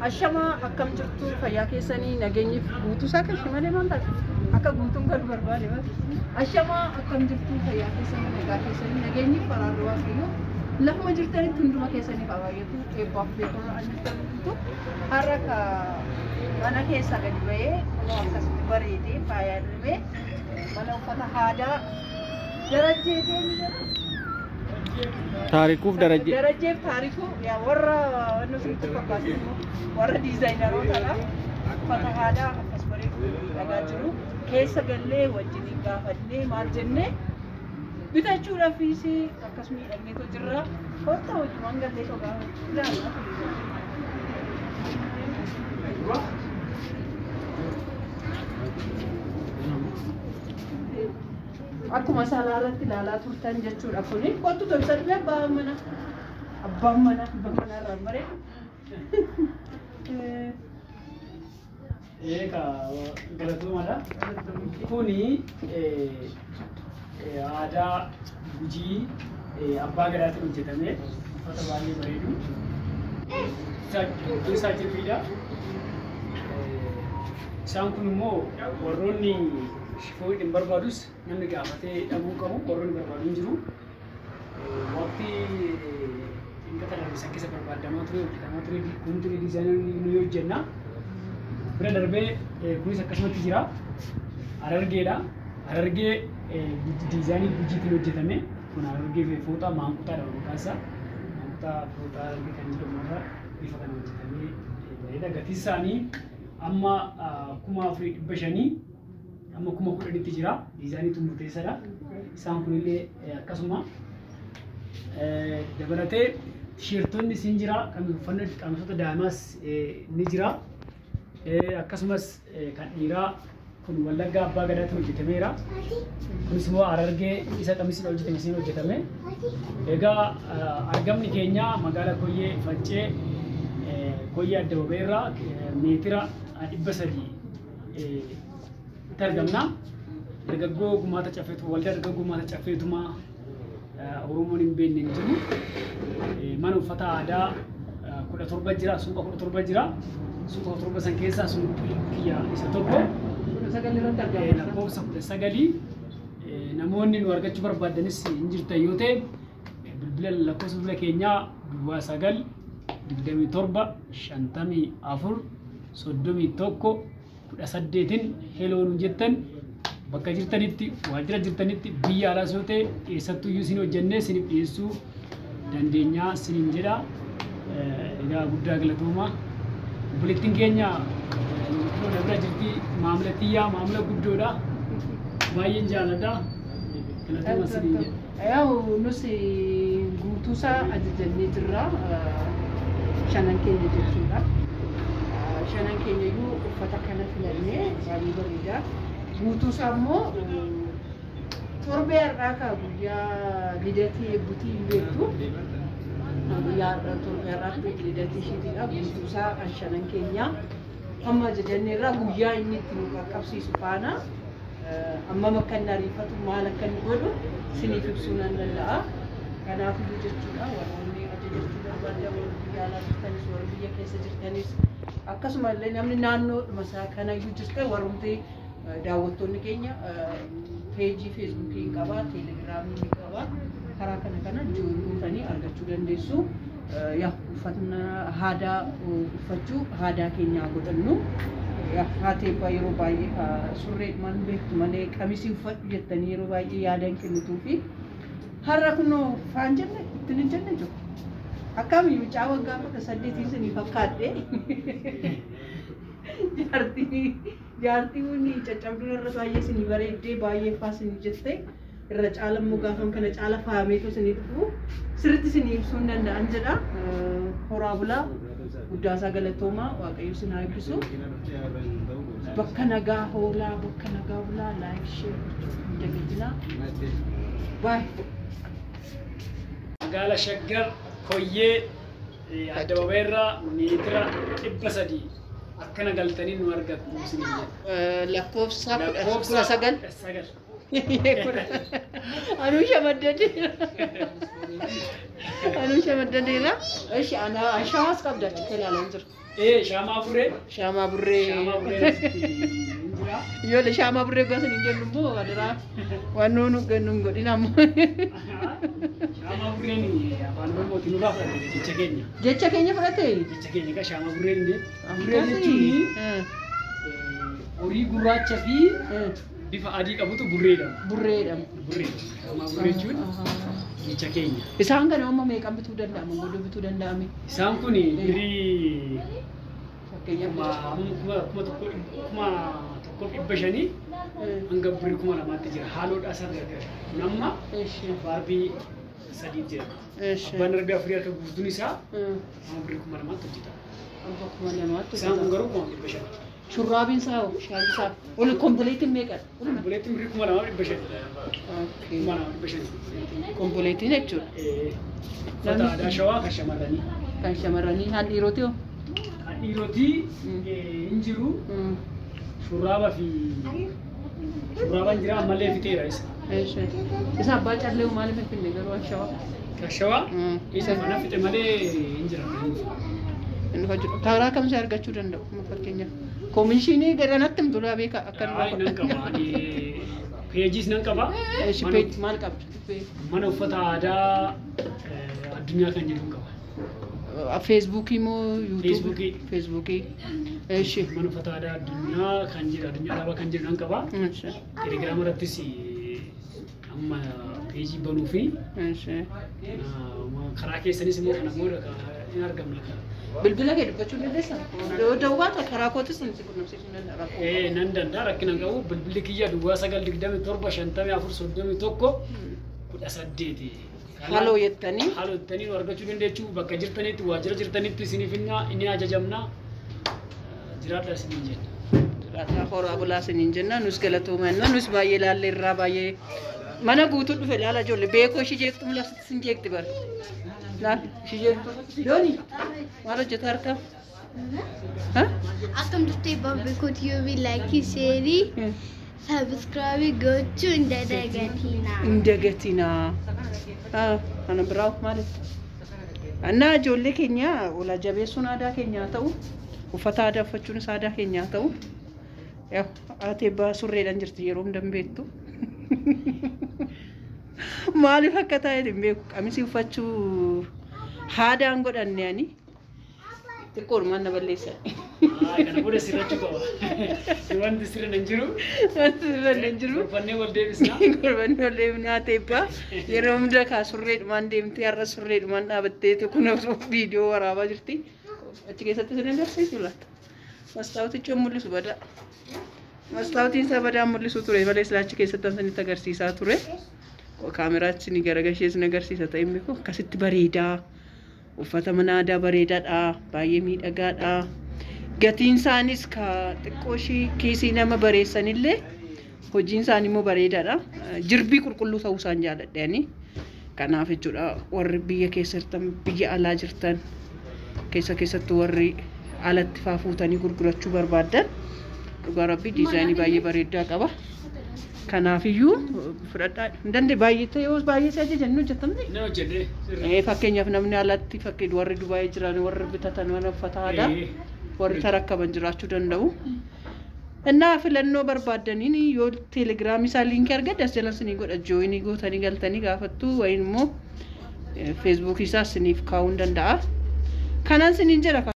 Ashama akkam jirtu fayyaa keessanii nageenyiif guutuu isaa kan malee maal ta'a akka guutuun kan barbaade ashama akkam jirtu fayyaa keessanii nagaa keessanii nageenyiif baraaruu waaqayyo lafuma jirtanitti hunduma keessanii qabaayatu eebbaaf beekamuu annitti haraka mana keessa gadi ba'ee akkasitti bareedee faayaa dibee mana uffata aadaa darajjee deemee Taarikuuf darajjee. Darajjeef taariku yaa warra nuti fakkaatu warra diizaayinerootadha. Uffata aadaa akkas bareedu dhagaa jiru. Keessa gallee wajjin gaafannee maal jennee bitachuudhaafis akkas miidhagneetu jirra. Kottaa wajjumaan gallee sogaa ilaalla. Akkuma salaarratti ilaalaa turtan jechuudha kuni kottu tolchan abbaan mana irraa bareedu. Eeka galatoomada. Kuni aadaa Gujii abbaa gadaatiin hojjetame uffata baay'ee bareedu. Isaa jirbiidha. Isaan kun immoo warroonni shifoo hin barbaadus namni gaafatee dhabuu qabu warroonni barbaadu hin jiru. Waqtii dhiqata lalisan keessa barbaadamaa ture hojjetamaa ture kunuunti diizaayinerii nu hojjenna. Bira darbee kunis akkasumatti jira. Harargeedha. Harargee diizaayinii Gujiitiin hojjetame. Kun Harargee fooxaa maanqutaadha maqaan isaa. Maanqutaa fooxaa Harargee kan jedhamu irraa bifa kana hojjetamee bareeda. Gatiin isaanii amma 4,500 amma 10,000 jira. Diizaayiniitu murteessaadha. Isaan kunillee akkasuma dabalatee tisheertonni siin jira kan uffannaa qaamsota daa'imaas ni jira. Akkasumas kan dhiiraa kun Wallaggaa abbaa gadaatiin hojjetameera. Kunis immoo Harargee isa qamisiidha hojjetame siin hojjetame. Egaa argamni keenya magaalaa Koyyee Faccee Koyyee Addababee irraa meetira 300 itti argamna. Dargaggoo gumaata caffeetu waldaa dargaggoo gumaata caffeetumaa Oromoon hin beekne hin jiru. Mana uffata aadaa 17 jira, suuqa 17 jira. Suuqa 17 san keessaa suuqii kiyya isa tokko. Lakkoofsa 19 namoonni nu argachuu barbaadanis hin jirtan yoo ta'e bilbila lakkoofsa bilbila keenyaa 9 27 54 31 18 heeloon jettan bakka jirtanitti waajjira jirtanitti biyya alaas yoo ta'e eessattuu iyyuu isin hojjennee isiniif dhiyeessuu dandeenyaa isiniin jedha. Egaa guddaa galatoomaa. Obboleettiin keenya na bira jirti maamila xiyyaa maamila guddoodha. Baay'een jaalladha. Galatooma isiniin jedha. Yaa'u nus guutuusaa ajajannee jirra. Shanan keenya jechuudha. Shanan keenya iyyuu uffata kana filannee baay'ee bareeda. Guutuusaa immoo torbee har'aa ka guyyaa lidatii eebbutii hin beektu. Guyyaa torbee har'aatti lidatii ishiitidha. Guutuusaa shanan keenya amma ajajannee irraa guyyaa inni itti nu qaqqabsiisu faana amma akka inni ariifatu maal akka inni godhu isiniif ibsuu nan danda'a. Kanaafuu jechuudha warroonni ajajachuu barbaadan biyya alaa jirtanis warra biyya keessa jirtanis akkasumallee namni naannoodhuma isaa kanayyuu jirtan warrumti daawwattoonni keenya peejii feesbuukii hin qabaa, teelegiraamii ni qabaa. Karaa kana joonii argachuu dandeessu. Uffatna aadaa uffachuu aadaa keenyaa godhannu. Haatee yeroo baay'ee surree man beektu malee qamisii uffadhu jettanii yeroo baay'ee yaadan kennituu fi har'a kunoo faan jenne ittiin hin jenne jiru. Akkamiin mucaa waggaa 18 isinii fakkaadhe. Jaartii wani caccabduu irra baay'ee isinii bareeddee baay'ee faasinii jettee irra caala immoo gaafan kana caala faameetu isinii dhufu sirriitti isinii ibsuu hin danda'an jedha. Horaa bulaa guddaasaa galatoomaa waaqayyo isin haa eebbisu. Bakka nagaa hoolaa bakka nagaa bulaa laayik sheer dagajinaa. Baay. Magaalaa Shaggar Koyyee Addababee irraa meetira 300 akkana galtanii nu argattu isiniin jedha. Lakkoofsa 19. Anu shamadani. Anu shamadani ra. Ishi ana shawas qabda kelalan jir. Shama burre. Shama burre. Shama burre. Yo le shama burre gasan injen lumbo adara. Wanu nu ganung godinamu. Shama burre ni afaan Oromoo tiin uraaf jecha keenya. Jecha keenya fudhate. Jecha keenya ka shama burre ni. Burre jechuun horii gurraacha fi bifa adii qabutu burreedha. Burreedha. Burreedha. Shama burre jechuun jecha keenya. Isaan kana amma meeqan bituu danda'amu? Godoo bituu danda'ame? Isaan kun birii fakkeenyaaf kuma tokko dhibba shanii hanga birii kuma lamaatti jira. Haaloodhaa isaa gargaara. Namma baarbii sadii jira. Abbaan argaa afurii harka guutuun isaa amma birii kuma lamaatti hojjeta. Kuma lamaatti isaan kun garuu kuma dhibba shanii. Shurraabin saa shaali saa ol kompleetiin meeqadha? Kompleetiin birii kuma lamaa dhibba shanii. Kuma lamaa dhibba shanii. Kompleetiin jechuudha. Uffata aadaa shawaa kan shamarranii. Kan shamarranii haan dhiirootii hoo? Kan dhiirootii hin jiru. Shurraaba fi shurraabaan jira ammallee fiteera isa. Isa abbaa callee maaliif hin finne garuu shawaa? Kan shawaa isa mana fite malee hin jira. Karaa kamii argachuu danda'u fakkeenyaaf? Koomishinii garanatti himtulaa beeka akka nan qaba. Peejiis nan qaba. Maal qabdu? Mana uffata aadaa addunyaa kan jedhu qaba. Feesbuukii moo yuutuubii? Feesbuukii. Feesbuukii. Mana uffata aadaa addunyaa kan jedhu addunyaa dhaabaa kan jedhu nan qaba. Telegiraama irrattis amma peejii banuu fi karaa keessanis immoo kana booda hin argamne. Bilbila kee dubbachuu dandeessaa? Dawwaata karaa kootis nuti quunnamsiisuu danda'a. Nan danda'a rakkina qabu bilbilli kiyya duwwaa 927 Haaloo jettanii nu argachuu dandeechuu bakka jirtanitti waajjira jirtanitti isiniif inni ajajamna jiraadha isiniin jenna. Jiraadha horaa bulaa isiniin jenna nus galatoomanna nus baay'ee ilaalle irraa baay'ee mana guutuu dhufe ilaala ijoollee beekoo ishii jeeqxu mul'atu sin jeeqti bara. Laal ishii jeeqtu dooni maal hojjeta harka? Akkam turtee beekoo TV like share subscribe gochuu hin dagatinaa. Ana biraaf maaliif? Annaa ijoollee keenya ola jabeessuun aadaa keenyaa ta'u uffata aadaa uffachuunis aadaa keenyaa ta'u ati eebbaa surreedhaan jirti yeroo hundan beektu. Maaliif akka taa'e hin beeku qamisii uffachuu aadaan godhanne ani xiqqoon manna balleessa. Kana booda sirrachuu qaba. Wanti sirra hin jiru. Wanti sirra hin jiru. Gorfannee wal deebisna. Gorfannee wal deebisna ati eebbaa yeroo hunda kaa surreedhumaan deemtee har'a surreedhumaan dhaabbattee kun viidiyoo waraabaa jirti. Achi keessatti isin agarsiisu laata? Mastaawutichi mul'isu badaa. Mastaawutiin isaa badaan mul'isu ture malee achi keessatti isinitti agarsiisaa ture. Kaameraatti isin garagashee isin agarsiisa ta'e beeku akkasitti bareedaa. Uffata mana aadaa bareedaadha. Baay'ee miidhagaadha. Gatiin isaanis ka xiqqoo ishii kiisii nama bareessanillee hojiin isaanii immoo bareedaadha. Jirbii qulqulluu ta'uu isaan jaalladheeni. Kanaaf jechuudha warri biyya keessa jirtan biyya alaa jirtan keessatti warri alatti fuutanii gurgurachuu barbaadan dhugaa rabbii diizaayinii baay'ee bareedaa qaba. Kanaafiyyuu fudhadhaa dandee baay'ee yoo baay'ee si ajajan hojjetamne. Ni hojjedhe. Fakkeenyaaf namni alatti fakkii warri Dubaayii jiran warri bitatan mana uffata aadaa warri tarakkaban jiraachuu danda'u. Innaa filannoo barbaadaniin yoo teelegiraamii isaa liinkii argadde as jala isinii godha jooyinii gootanii galtanii gaafattu wayin immoo feesbuukii isaa isiniif kaa'uu danda'a. Kanaan isiniin jedha.